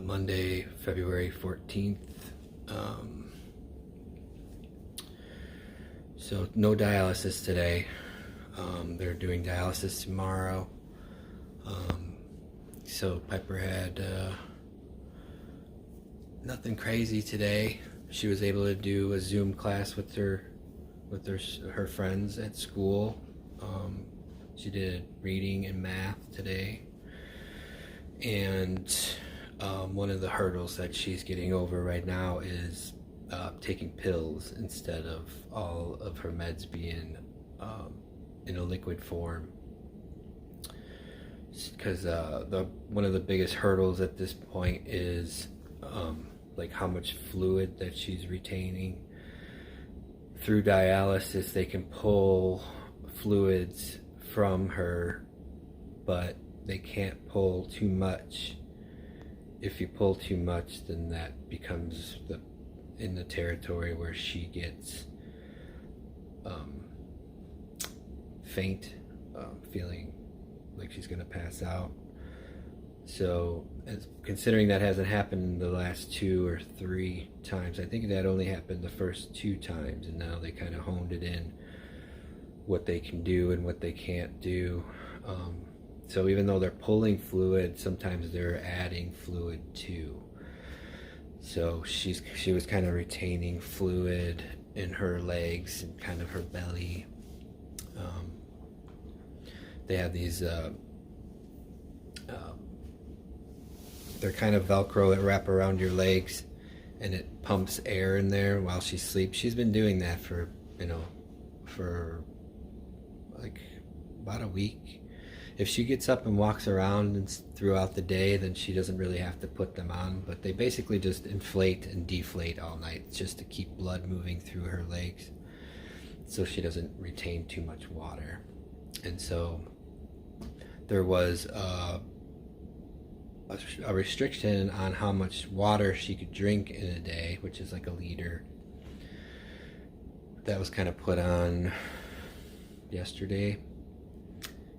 Monday, February 14th. So no dialysis today. They're doing dialysis tomorrow. So Piper had nothing crazy today. She was able to do a Zoom class with her friends at school. She did reading and math today. And one of the hurdles that she's getting over right now is taking pills instead of all of her meds being in a liquid form. Because one of the biggest hurdles at this point is like how much fluid that she's retaining. Through dialysis, they can pull fluids from her, but they can't pull too much. If you pull too much, then that becomes in the territory where she gets faint, feeling like she's gonna pass out. So, considering that hasn't happened the last 2 or 3 times, I think that only happened the first 2 times, and now they kind of honed it in what they can do and what they can't do. So even though they're pulling fluid, sometimes they're adding fluid too. So she was kind of retaining fluid in her legs and kind of her belly. They have these, they're kind of Velcro that wrap around your legs, and it pumps air in there while she sleeps. She's been doing that for like about a week. If she gets up and walks around and throughout the day, then she doesn't really have to put them on, but they basically just inflate and deflate all night just to keep blood moving through her legs so she doesn't retain too much water. And so there was a restriction on how much water she could drink in a day, which is like a liter. That was kind of put on yesterday.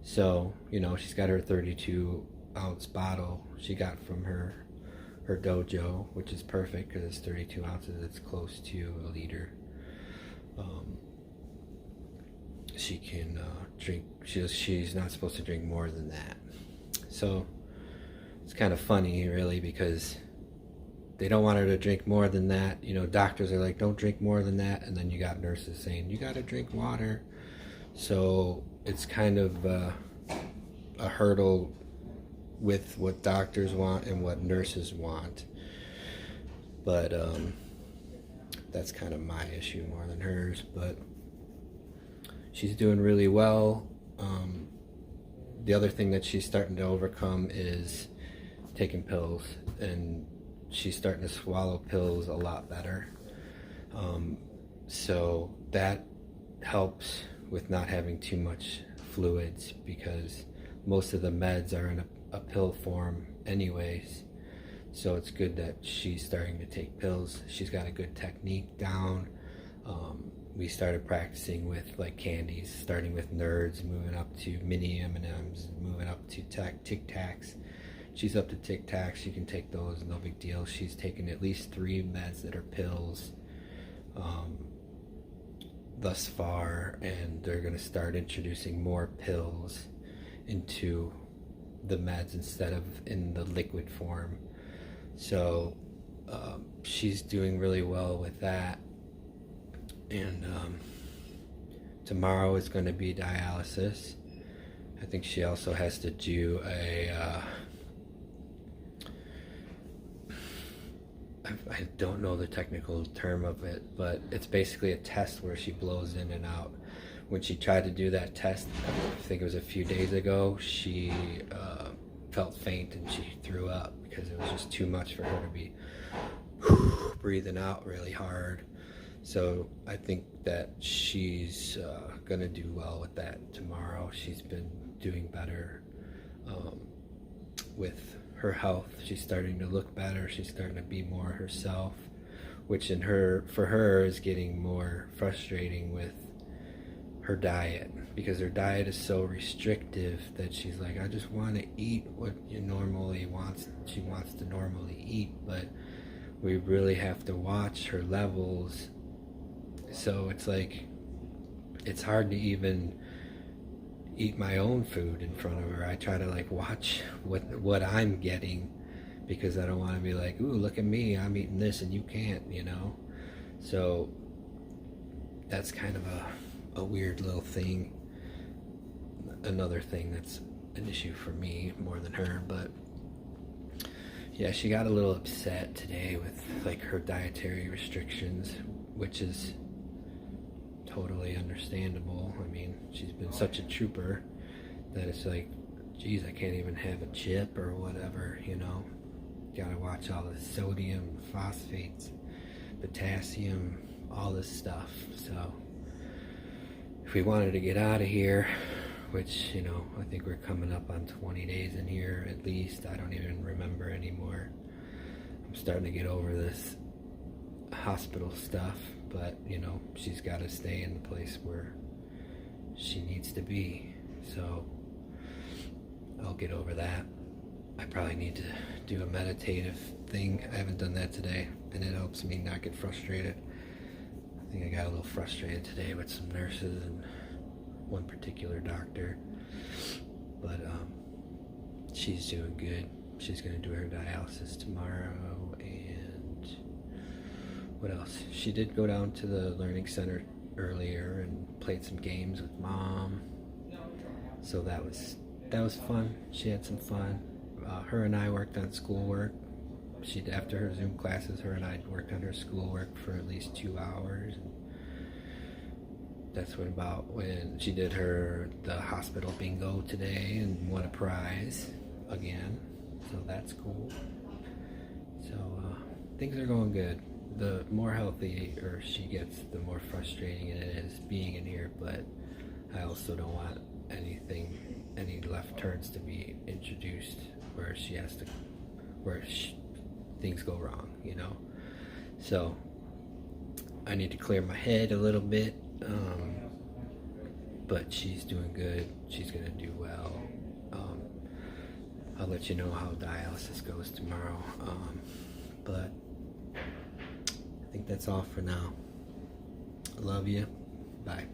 So, she's got her 32-ounce bottle she got from her dojo, which is perfect because it's 32 ounces. It's close to a liter. She can drink. She's not supposed to drink more than that. So it's kind of funny, really, because they don't want her to drink more than that. Doctors are like, don't drink more than that, and then you got nurses saying you got to drink water. So it's kind of a hurdle with what doctors want and what nurses want. But that's kind of my issue more than hers. But she's doing really well. The other thing that she's starting to overcome is taking pills, and she's starting to swallow pills a lot better. So that helps with not having too much fluids, because most of the meds are in a pill form anyways. So it's good that she's starting to take pills. She's got a good technique down. We started practicing with like candies, starting with Nerds, moving up to mini M&Ms, moving up to Tic Tacs. She's up to Tic Tacs. You can take those, no big deal. She's taken at least 3 meds that are pills thus far, and they're going to start introducing more pills into the meds instead of in the liquid form. So she's doing really well with that. And tomorrow is going to be dialysis. I think she also has to do I don't know the technical term of it, but it's basically a test where she blows in and out. When she tried to do that test, I think it was a few days ago, she felt faint and she threw up because it was just too much for her to be breathing out really hard. So I think that she's going to do well with that tomorrow. She's been doing better with her health. She's starting to look better. She's starting to be more herself, which for her is getting more frustrating with her diet, because her diet is so restrictive that she's like, I just want to eat what she wants to normally eat, but we really have to watch her levels. So it's like, it's hard to even eat my own food in front of her. I try to like watch what I'm getting, because I don't want to be like, ooh, look at me, I'm eating this and you can't, So that's kind of a weird little thing. Another thing that's an issue for me more than her. But yeah, she got a little upset today with like her dietary restrictions, which is totally understandable. I mean, she's been such a trooper that it's like, geez, I can't even have a chip or whatever, Gotta watch all the sodium, phosphates, potassium, all this stuff. So if we wanted to get out of here, which, I think we're coming up on 20 days in here at least. I don't even remember anymore. I'm starting to get over this hospital stuff, but, she's got to stay in the place where she needs to be. So I'll get over that. I probably need to do a meditative thing. I haven't done that today, and it helps me not get frustrated. I think I got a little frustrated today with some nurses and one particular doctor, but she's doing good. She's going to do her dialysis tomorrow, and what else? She did go down to the learning center earlier and played some games with Mom, so that was fun. She had some fun. Her and I worked on schoolwork. After her Zoom classes, her and I worked on her schoolwork for at least 2 hours. That's when she did the hospital bingo today and won a prize again. So that's cool. So things are going good. The more healthier she gets, the more frustrating it is being in here. But I also don't want any left turns to be introduced where things go wrong, So I need to clear my head a little bit, but she's doing good. She's gonna do well. I'll let you know how dialysis goes tomorrow, but I think that's all for now. I love you. Bye.